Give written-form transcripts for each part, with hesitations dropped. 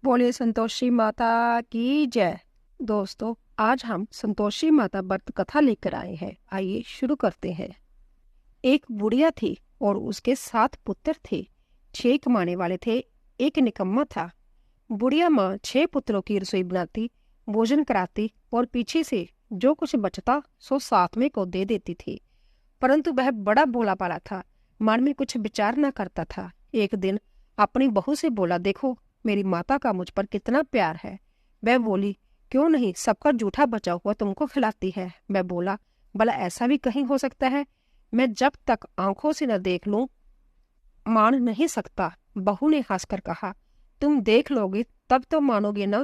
बोलिए संतोषी माता की जय। दोस्तों, आज हम संतोषी माता व्रत कथा लेकर आए हैं। आइए शुरू करते हैं। एक बुढ़िया थी और उसके 7 पुत्र थे। 6 कमाने वाले थे, एक निकम्मा था। बुढ़िया माँ 6 पुत्रों की रसोई बनाती, भोजन कराती और पीछे से जो कुछ बचता सो 7वें को दे देती थी। परंतु वह बड़ा भोला भाला था, मन में कुछ विचार न करता था। एक दिन अपनी बहू से बोला, देखो मेरी माता का मुझ पर कितना प्यार है। वह बोली, क्यों नहीं, सबका जूठा बचा हुआ तुमको खिलाती है। मैं बोला, भला ऐसा भी कहीं हो सकता है? मैं जब तक आंखों से न देख लूं मान नहीं सकता। बहू ने हंसकर कहा, तुम देख लोगे तब तो मानोगे न।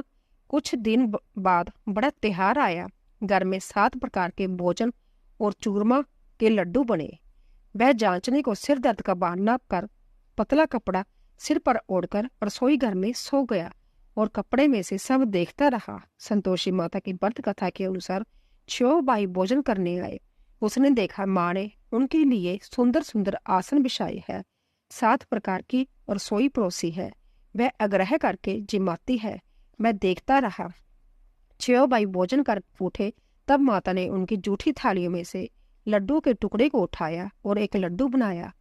कुछ दिन बाद बड़ा त्योहार आया। घर में 7 प्रकार के भोजन और चूरमा के लड्डू बने। वह जांचने को सिर दर्द का बहाना कर पतला कपड़ा सिर पर ओढ़कर रसोई घर में सो गया और कपड़े में से सब देखता रहा। संतोषी माता की व्रत कथा के अनुसार 6 भाई भोजन करने आए। उसने देखा माँ ने उनके लिए सुंदर सुंदर आसन बिछाए है, 7 प्रकार की रसोई परोसी है। वह आग्रह करके जिमाती है। मैं देखता रहा। 6 भाई भोजन कर उठे, तब माता ने उनकी जूठी थालियों में से लड्डू के टुकड़े को उठाया और एक लड्डू बनाया।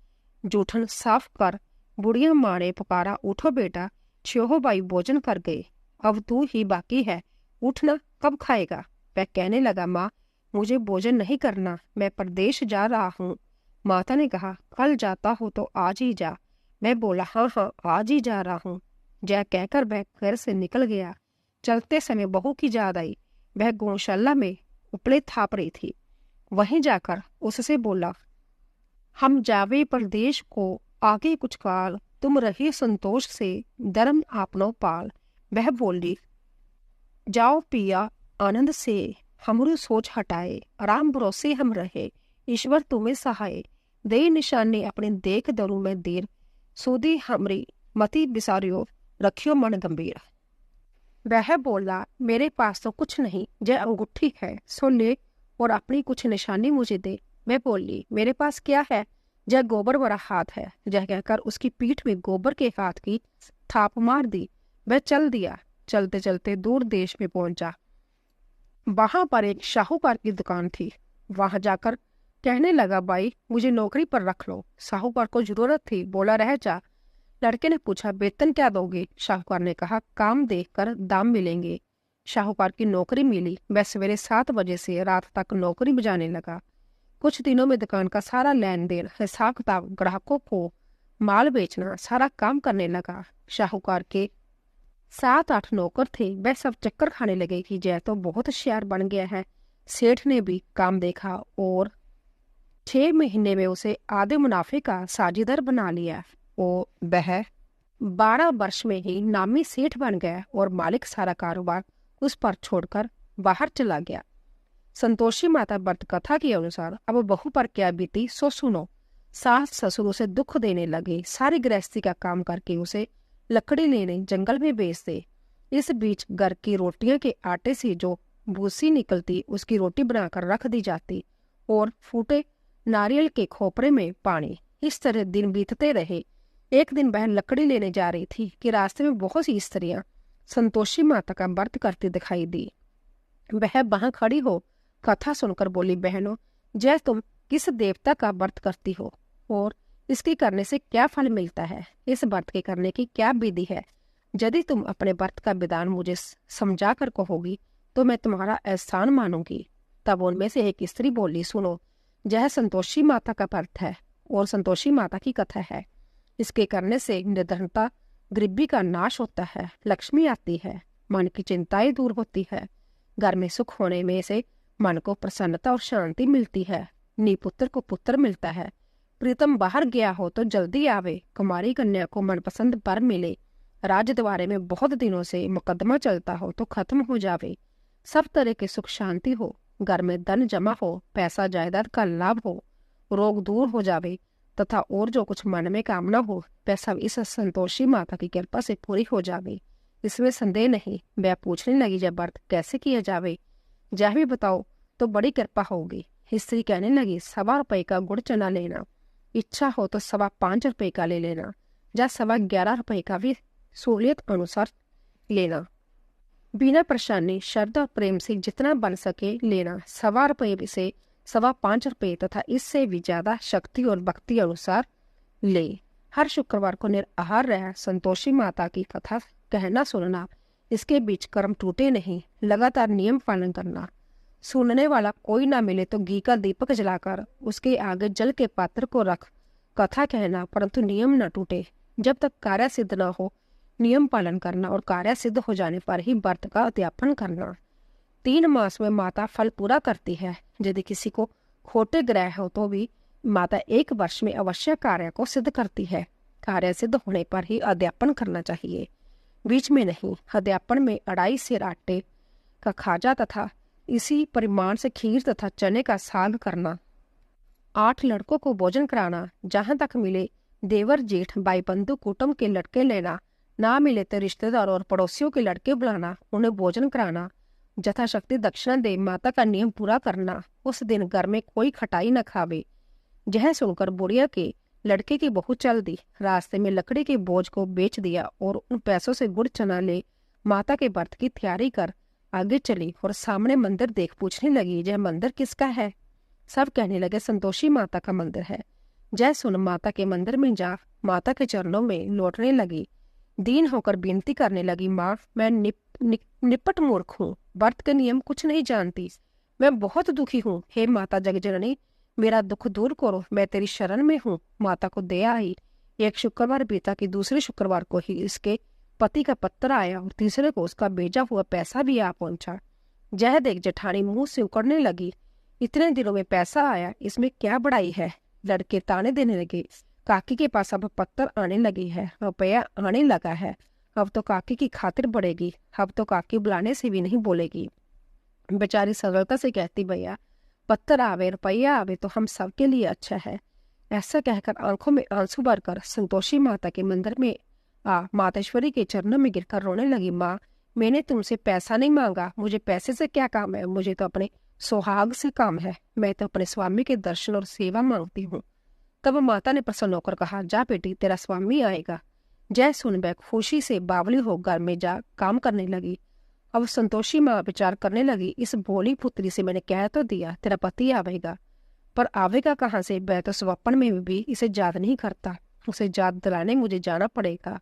जूठन साफ कर बुढ़िया माँ ने पुकारा, उठो बेटा, 6 भाई भोजन कर गए, अब तू ही बाकी है, उठना, कब खाएगा? वह कहने लगा, माँ मुझे भोजन नहीं करना, मैं परदेश जा रहा हूँ। माता ने कहा, कल जाता हो तो आज ही जा। मैं बोला, हाँ हाँ आज ही जा रहा हूँ। जय कहकर वह घर से निकल गया। चलते समय बहू की याद आई। वह गौशाला में उपले थाप रही थी। वहीं जाकर उससे बोला, हम जावे परदेश को, आगे कुछ काल, तुम रहे संतोष से, धर्म आपनो पाल। वह बोली, जाओ पिया आनंद से, हमरू सोच हटाए, राम भरोसे हम रहे, ईश्वर तुम्हें सहाय, दे निशाने अपने देख दरू में देर, सूदी हमरी मति बिसारियो, रखियो मन गंभीर। वह बोला, मेरे पास तो कुछ नहीं, जय अंगूठी है, सो ले और अपनी कुछ निशानी मुझे दे। मैं बोली, मेरे पास क्या है? जय गोबर भरा हाथ है। जय कहकर उसकी पीठ में गोबर के हाथ की थाप मार दी। वह चल दिया। चलते चलते दूर देश में पहुंचा। वहां पर एक साहूकार की दुकान थी। वहां जाकर कहने लगा, भाई मुझे नौकरी पर रख लो। साहूकार को जरूरत थी, बोला, रह जा। लड़के ने पूछा, वेतन क्या दोगे? साहूकार ने कहा, काम देखकर दाम मिलेंगे। साहूकार की नौकरी मिली। वह सवेरे 7 बजे से रात तक नौकरी बजाने लगा। कुछ दिनों में दुकान का सारा लेन देन, हिसाब किताब, ग्राहकों को माल बेचना, सारा काम करने लगा। साहूकार के 7-8 नौकर थे। वह सब चक्कर खाने लगे कि जय तो बहुत होशियार बन गया है। सेठ ने भी काम देखा और 6 महीने में उसे आधे मुनाफे का साझेदार बना लिया और वह 12 वर्ष में ही नामी सेठ बन गया और मालिक सारा कारोबार उस पर छोड़कर बाहर चला गया। संतोषी माता व्रत कथा के अनुसार अब बहू पर क्या बीती सो सुनो। सास ससुर उसे दुख देने लगे। सारी गृहस्थी का काम करके उसे लकड़ी लेने जंगल में भेज दे। इस बीच घर की रोटियों के आटे से जो भूसी निकलती उसकी रोटी बनाकर रख दी जाती और फूटे नारियल के खोपरे में पानी। इस तरह दिन बीतते रहे। एक दिन वह लकड़ी लेने जा रही थी कि रास्ते में बहुत सी स्त्रियां संतोषी माता का व्रत करती दिखाई दी। वह वहां खड़ी हो कथा सुनकर बोली, बहनों, जय तुम किस देवता का व्रत करती हो और इसके करने से क्या फल मिलता है? इस व्रत के करने की क्या विधि है? यदि तुम अपने व्रत का विधान मुझे समझा कर कहोगी तो मैं तुम्हारा एहसान मानूंगी। तब उनमें से एक स्त्री बोली, सुनो, यह संतोषी माता का व्रत है और संतोषी माता की कथा है। इसके करने से निर्धनता, गरीबी का नाश होता है, लक्ष्मी आती है, मन की चिंताएं दूर होती है, घर में सुख होने में से मन को प्रसन्नता और शांति मिलती है, निपुत्र को पुत्र मिलता है, प्रीतम बाहर गया हो तो जल्दी आवे, कुमारी कन्या को मनपसंद वर मिले, राजद्वारे में बहुत दिनों से मुकदमा चलता हो तो खत्म हो जावे, सब तरह के सुख शांति हो, घर में धन जमा हो, पैसा जायदाद का लाभ हो, रोग दूर हो जावे तथा और जो कुछ मन में कामना हो वह सब इस संतोषी माता की कृपा से पूरी हो जावे। इसमें संदेह नहीं। वह पूछने लगी, जब व्रत कैसे किया जावे, यह भी बताओ तो बड़ी कृपा होगी। स्त्री कहने लगी, 1.25 रुपए का गुड़ चना लेना, इच्छा हो तो 5.25 रुपए का ले लेना, या 11.25 रुपए का भी सहूलियत अनुसार लेना। बिना परेशानी, श्रद्धा और प्रेम से जितना बन सके लेना। 1.25 से 5.25 तथा इससे भी ज्यादा शक्ति और भक्ति अनुसार ले। हर शुक्रवार को निराहार रह संतोषी माता की कथा कहना सुनना। इसके बीच कर्म टूटे नहीं, लगातार नियम पालन करना। सुनने वाला कोई ना मिले तो घी का दीपक जलाकर उसके आगे जल के पात्र को रख कथा कहना, परंतु नियम न टूटे। जब तक कार्य सिद्ध न हो नियम पालन करना और कार्य सिद्ध हो जाने पर ही व्रत का अध्यापन करना। 3 मास में माता फल पूरा करती है। यदि किसी को खोटे ग्रह हो तो भी माता 1 वर्ष में अवश्य कार्य को सिद्ध करती है। कार्य सिद्ध होने पर ही अध्यापन करना चाहिए, बीच में नहीं। अध्यापन में 2.5 सेर आटे का खाजा तथा इसी परिमाण से खीर तथा चने का साग करना। 8 लड़कों को भोजन कराना। जहां तक मिले देवर जेठ भाई बंधु कुटुंब के लड़के लेना, ना मिले तो रिश्तेदार और पड़ोसियों के लड़के बुलाना, उन्हें भोजन कराना। यथाशक्ति दक्षिणा दे माता का नियम पूरा करना। उस दिन घर में कोई खटाई न खावे। यह सुनकर बुढ़िया के लड़के की बहू चल दी। रास्ते में लकड़ी के बोझ को बेच दिया और उन पैसों से गुड़ चना ले माता के व्रत की तैयारी कर आगे चली और सामने मंदिर देख पूछने लगी, यह मंदिर किसका है? सब कहने लगे, संतोषी माता का मंदिर है। जय सुन माता के मंदिर में जा माता के चरणों में लौटने लगी। दीन होकर विनती करने लगी, माँ मैं निपट मूर्ख हूँ, व्रत के नियम कुछ नहीं जानती, मैं बहुत दुखी हूँ। हे माता जगजननी, मेरा दुख दूर करो, मैं तेरी शरण में हूँ। माता को दया आई। एक शुक्रवार बीता कि दूसरे शुक्रवार को ही इसके पति का पत्र आया और तीसरे को उसका भेजा हुआ पैसा भी आ पहुंचा। जय देख जेठानी मुंह से उकड़ने लगी, इतने दिनों में पैसा आया, इसमें क्या बड़ाई है? लड़के ताने देने लगे। काकी के पास अब पत्थर आने लगी है, रुपया आने लगा है, अब तो काकी की खातिर बढ़ेगी, अब तो काकी बुलाने से भी नहीं बोलेगी। बेचारी सरलता से कहती, भैया पत्थर आवे रुपया आवे तो हम सबके लिए अच्छा है। ऐसा कहकर आंखों में आंसू भरकर संतोषी माता के मंदिर में मातेश्वरी के चरणों में गिरकर रोने लगी। माँ मैंने तुमसे पैसा नहीं मांगा, मुझे पैसे से क्या काम है, मुझे तो अपने सुहाग से काम है, मैं तो अपने स्वामी के दर्शन और सेवा मांगती हूँ। तब माता ने प्रसन्न होकर कहा, जा बेटी तेरा स्वामी आएगा। जय सुन बैग खुशी से बावली हो घर में जा काम करने लगी। अब संतोषी माँ विचार करने लगी, इस भोली पुत्री से मैंने कह तो दिया तेरा पति आवेगा, पर आवेगा कहाँ से? वह तो स्वप्न में भी इसे याद नहीं करता, उसे याद दिलाने मुझे जाना पड़ेगा।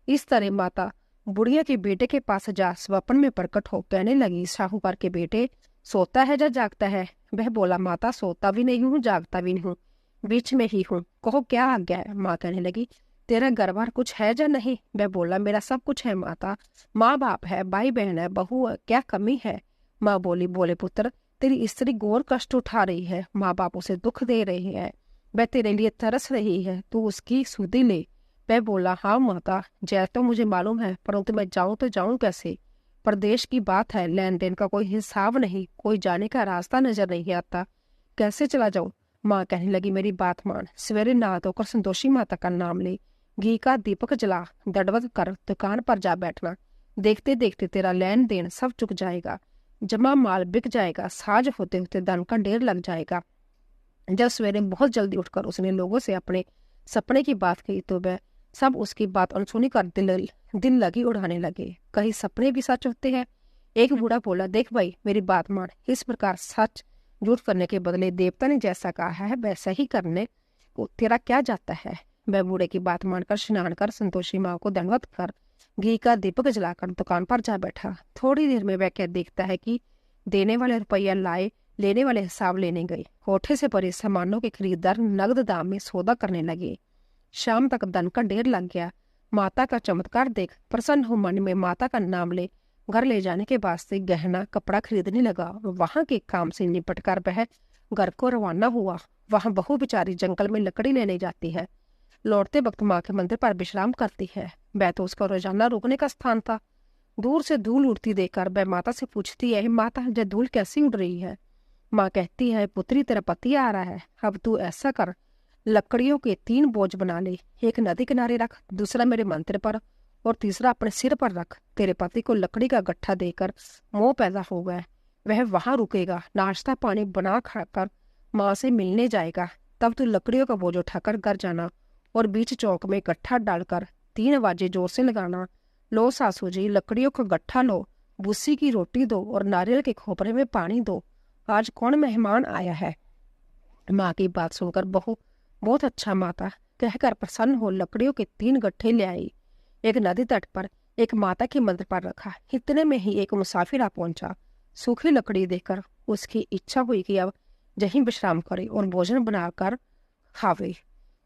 इस तरह माता बुढ़िया के बेटे के पास जा स्वप्न में प्रकट हो कहने लगी, साहूकार के बेटे सोता है या जागता है? वह बोला, माता सोता भी नहीं हूँ जागता भी नहीं हूँ, बीच में ही हूँ, कहो क्या आज्ञा है? माँ कहने लगी, तेरा घर बार कुछ है या नहीं? वह बोला, मेरा सब कुछ है माता, माँ बाप है, भाई बहन है, बहू है, क्या कमी है? माँ बोली, बोले पुत्र तेरी स्त्री घोर कष्ट उठा रही है, माँ बाप उसे दुख दे रही है, वह तेरे लिए तरस रही है, तू उसकी सुधि ले। वह बोला, हाँ माता जय तो मुझे मालूम है, परंतु मैं जाऊं तो जाऊं कैसे? प्रदेश की बात है, लेन देन का कोई हिसाब नहीं, कोई जाने का रास्ता नजर नहीं आता, कैसे चला जाऊं? माँ कहने लगी, मेरी बात मान, सवेरे नहा धोकर संतोषी माता का नाम ले, घी का दीपक जला, दंडवत कर दुकान पर जा बैठना, देखते देखते तेरा लेन देन सब चुक जाएगा, जमा माल बिक जाएगा, साज होते होते धन का ढेर लग जाएगा। जब सवेरे बहुत जल्दी उठकर उसने लोगों से अपने सपने की बात कही तो वह सब उसकी बात अनसुनी कर दिल लगी उड़ाने लगे। कहीं सपने भी सच होते हैं। एक बूढ़ा बोला, देख भाई मेरी बात मान, इस प्रकार सच झूठ करने के बदले देवता ने जैसा कहा है वैसा ही करने को तेरा क्या जाता है? वह बूढ़े की बात मानकर स्नान कर संतोषी माँ को दंडवत कर घी का दीपक जलाकर दुकान पर जा बैठा। थोड़ी देर में वह क्या देखता है कि देने वाले रुपया लाए, लेने वाले हिसाब लेने गए। कोठे से परे सामानों के खरीदार नगद दाम में सौदा करने लगे। शाम तक धन का ढेर लग गया। माता का चमत्कार देख प्रसन्न हो मन में माता का नाम ले घर ले जाने के वास्ते गहना कपड़ा खरीदने लगा और वहां के काम से निपट कर वह घर को रवाना हुआ। वहां बहू बेचारी जंगल में लकड़ी लेने जाती है, लौटते वक्त माँ के मंदिर पर विश्राम करती है। वह तो उसका रोजाना रुकने का स्थान था। दूर से धूल उड़ती देखकर वह माता से पूछती है, माता यह धूल कैसी उड़ रही है? माँ कहती है, पुत्री तेरा पति आ रहा है, अब तू ऐसा कर लकड़ियों के 3 बोझ बना ले, एक नदी किनारे रख, दूसरा मेरे मंदिर पर और तीसरा अपने सिर पर रख। तेरे पति को लकड़ी का गट्ठा देकर मोह पैदा हो गया, वह वहां रुकेगा, नाश्ता पानी बना खाकर माँ से मिलने जाएगा। तब तू लकड़ियों का बोझ उठाकर घर जाना और बीच चौक में गट्ठा डालकर 3 आवाजें जोर से लगाना, लो सासू जी, लकड़ियों का गट्ठा लो, भूसी की रोटी दो और नारियल के खोपरे में पानी दो, आज कौन मेहमान आया है। माँ की बात सुनकर बहू बहुत अच्छा माता कहकर प्रसन्न हो लकड़ियों के 3 गट्ठे ले आई। एक नदी तट पर एक माता के मंदिर पर रखा। इतने में ही एक मुसाफिर आ पहुंचा। सूखी लकड़ी देखकर उसकी इच्छा हुई कि अब यहीं विश्राम करे और भोजन बनाकर खावे।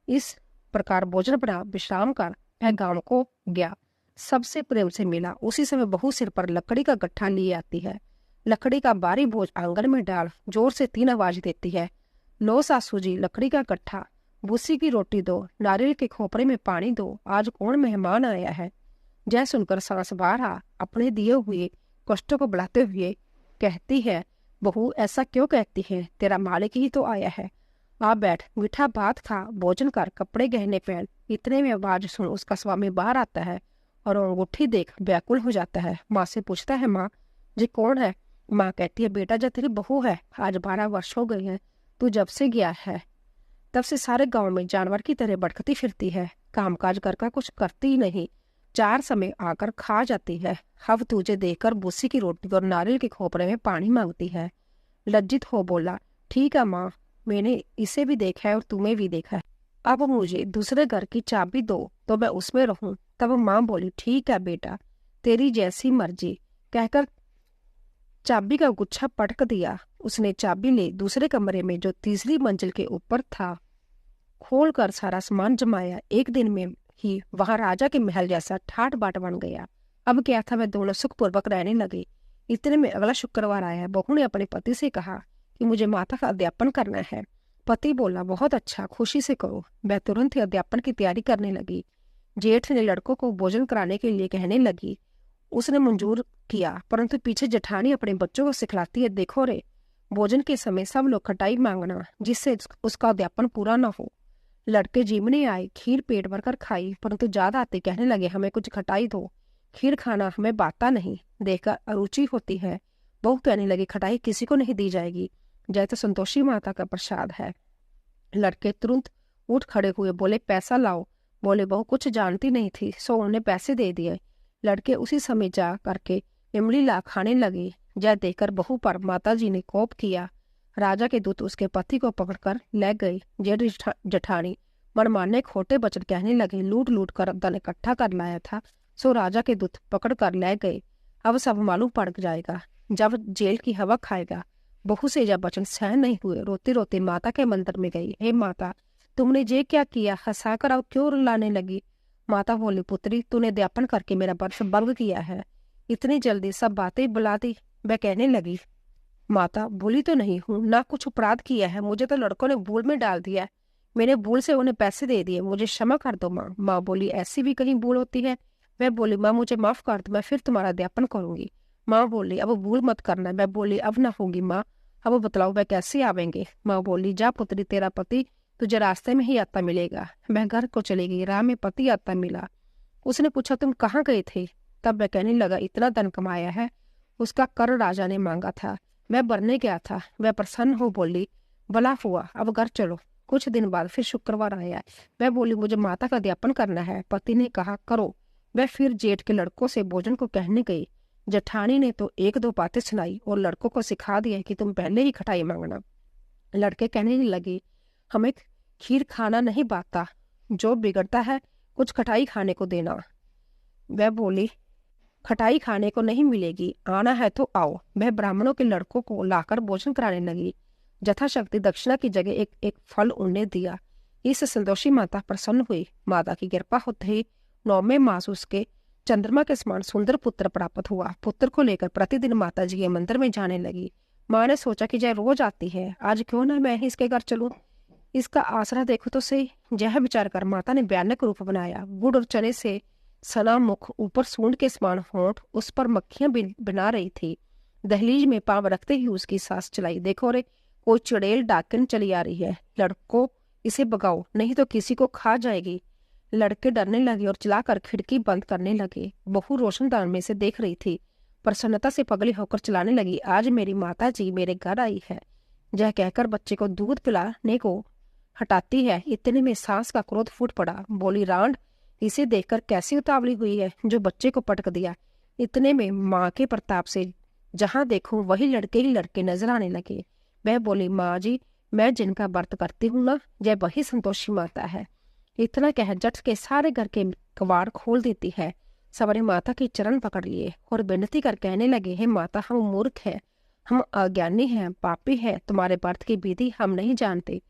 इस प्रकार भोजन बना विश्राम कर वह गांव को गया। सबसे प्रेम से मिला। उसी समय बहू सिर पर लकड़ी का गट्ठा लिए आती है। लकड़ी का भारी बोझ आंगन में डाल जोर से 3 आवाज देती है। लो सासू जी, लकड़ी का गट्ठा, भूसी की रोटी दो, नारियल के खोपरे में पानी दो, आज कौन मेहमान आया है। जय सुनकर सांस बाहर आ अपने दिए हुए कष्टों को बढ़ाते हुए कहती है, बहू ऐसा क्यों कहती है, तेरा मालिक ही तो आया है। आ बैठ, मीठा भात खा, भोजन कर, कपड़े गहने पहन। इतने में आवाज सुन उसका स्वामी बाहर आता है और अंगूठी देख व्याकुल हो जाता है। माँ से पूछता है, माँ जी कौन है। माँ कहती है, बेटा जो तेरी बहू है, आज 12 वर्ष हो गए हैं, तू जब से गया है तब से सारे गांव में जानवर की तरह भटकती फिरती है, कामकाज कर कुछ करती ही नहीं, 4 समय आकर खा जाती है। अब तुझे देखकर भूसी की रोटी और नारियल के खोपरे में पानी मांगती है। लज्जित हो बोला, ठीक है माँ, मैंने इसे भी देखा है और तुम्हें भी देखा है, अब मुझे दूसरे घर की चाबी दो तो मैं उसमें रहूं। तब माँ बोली, ठीक है बेटा, तेरी जैसी मर्जी, कहकर चाबी का गुच्छा पटक दिया। उसने चाबी ले दूसरे कमरे में जो तीसरी मंजिल के ऊपर था खोलकर सारा सामान जमाया। एक दिन में ही वहां राजा के महल जैसा ठाट बाट बन गया। अब क्या था, वह दोनों सुखपूर्वक रहने लगे। इतने में अगला शुक्रवार आया। बहू ने अपने पति से कहा कि मुझे माता का अध्यापन करना है। पति बोला, बहुत अच्छा, खुशी से करो। वह तुरंत ही अध्यापन की तैयारी करने लगी। जेठ ने लड़कों को भोजन कराने के लिए कहने लगी। उसने मंजूर किया, परंतु पीछे जेठानी अपने बच्चों को सिखलाती है, देखो रे, भोजन के समय सब लोग खटाई मांगना जिससे उसका अध्यापन पूरा न हो। लड़के जीमने आए, खीर पेट भरकर खाई, परंतु ज्यादा आते कहने लगे, हमें कुछ खटाई दो, खीर खाना हमें बाता नहीं, देखकर अरुचि होती है। बहू कहने लगी, खटाई किसी को नहीं दी जाएगी, जय तो संतोषी माता का प्रसाद है। लड़के तुरंत उठ खड़े हुए, बोले पैसा लाओ। बोले बहू कुछ जानती नहीं थी, सो उन्हें पैसे दे दिए। लड़के उसी समय जा करके इमली ला खाने लगे। जय देखकर बहू पर माताजी ने कोप किया। राजा के दूत उसके पति को पकड़कर ले गए। जेठ जेठानी मनमाने खोटे वचन कहने लगे, लूट लूट कर धन इकट्ठा कर लाया था, सो राजा के दूत पकड़ कर ले गए। अब सब मालूम पड़ जाएगा जब जेल की हवा खाएगा। बहू से जब वचन सहन नहीं हुए, रोती रोती माता के मंदिर में गई। हे माता, तुमने ये क्या किया, हंसाकर अब क्यों रुलाने लगी। माता बोली, पुत्री, तूने अध्यापन करके मेरा वंश भंग किया है। इतनी जल्दी सब बातें बुला दी। वह कहने लगी, माता भूली तो नहीं हूँ, ना कुछ अपराध किया है, मुझे तो लड़कों ने भूल में डाल दिया। मैंने भूल से उन्हें पैसे दे दिए, मुझे क्षमा कर दो माँ। माँ बोली, ऐसी भी कहीं भूल होती है। वह बोली, माँ मुझे माफ कर दो, मैं फिर तुम्हारा अध्यापन करूंगी। माँ बोली, अब भूल मत करना। मैं बोली, अब ना होगी माँ, अब बतलाओ वह कैसे आवेंगे। माँ बोली, जा पुत्री, तेरा पति तुझे रास्ते में ही आता मिलेगा। वह घर को चली गई। राह में पति आता मिला। उसने पूछा, तुम कहाँ गए थे। तब वह कहने लगा, इतना धन कमाया है, उसका कर राजा ने मांगा था, मैं भरने गया था। वह प्रसन्न हो बोली, भला हुआ, अब घर चलो। कुछ दिन बाद फिर शुक्रवार आया। वह बोली, मुझे माता का अध्यापन करना है। पति ने कहा, करो। वह फिर जेठ के लड़कों से भोजन को कहने गई। जेठानी ने तो 1-2 बातें सुनाई और लड़कों को सिखा दिया कि तुम पहले ही खटाई मांगना। लड़के कहने लगे, हमें खीर खाना नहीं बाता, जो बिगड़ता है कुछ खटाई खाने को देना। वह बोली, खटाई खाने को नहीं मिलेगी, आना है तो आओ। वह ब्राह्मणों के लड़कों को लाकर भोजन कराने लगी। यथाशक्ति दक्षिणा की जगह एक एक फल उन्हें दिया। इससे संतोषी माता प्रसन्न हुई। माता की कृपा होते ही 9वें मास उसके चंद्रमा के समान सुंदर पुत्र प्राप्त हुआ। पुत्र को लेकर प्रतिदिन माता जी के मंदिर में जाने लगी। माँ ने सोचा कि जय रोज आती है, आज क्यों ना मैं ही इसके घर चलूं, इसका आसरा देखो तो सही। यह विचार कर माता ने भयानक रूप बनाया। गुड़ और चने से सना मुख, ऊपर सूंड के समान होंठ, उस पर मक्खियां बना रही थी। दहलीज में पांव रखते ही उसकी सांस चलाई। देखो रे, कोई चुड़ैल डाकन चली आ रही है, लड़को इसे भगाओ, नहीं तो किसी को खा जाएगी। लड़के डरने लगे और चलाकर खिड़की बंद करने लगे। बहू रोशनदान में से देख रही थी। प्रसन्नता से पगली होकर चलाने लगी, आज मेरी माता जी मेरे घर आई है। यह कहकर बच्चे को दूध पिलाने को हटाती है। इतने में सास का क्रोध फूट पड़ा। बोली, रांड, इसे देखकर कैसी उतावली हुई है जो बच्चे को पटक दिया। इतने में माँ के प्रताप से जहाँ देखूं वही लड़के ही लड़के नजर आने लगे। वह बोली, माँ जी, मैं जिनका व्रत करती हूँ ना, यह वही संतोषी माता है। इतना कह जट के सारे घर के कवाड़ खोल देती है। सबने माता के चरण पकड़ लिए और विनती कर कहने लगे, हे माता, हम मूर्ख हैं, हम अज्ञानी हैं, पापी हैं, तुम्हारे व्रत की विधि हम नहीं जानते।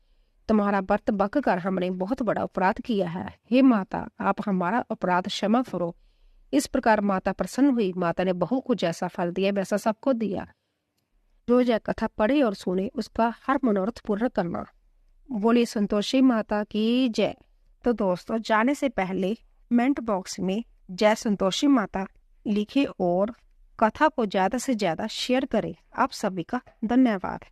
तुम्हारा व्रत बक कर हमने बहुत बड़ा अपराध किया है। हे माता, आप हमारा अपराध क्षमा करो। इस प्रकार माता प्रसन्न हुई। माता ने बहू को जैसा फल दिया वैसा सबको दिया। जो यह कथा पढ़े और सुने उसका हर मनोरथ पूर्ण करना। बोली संतोषी माता की जय। तो दोस्तों, जाने से पहले कमेंट बॉक्स में जय संतोषी माता लिखे और कथा को ज्यादा से ज्यादा शेयर करें। आप सभी का धन्यवाद।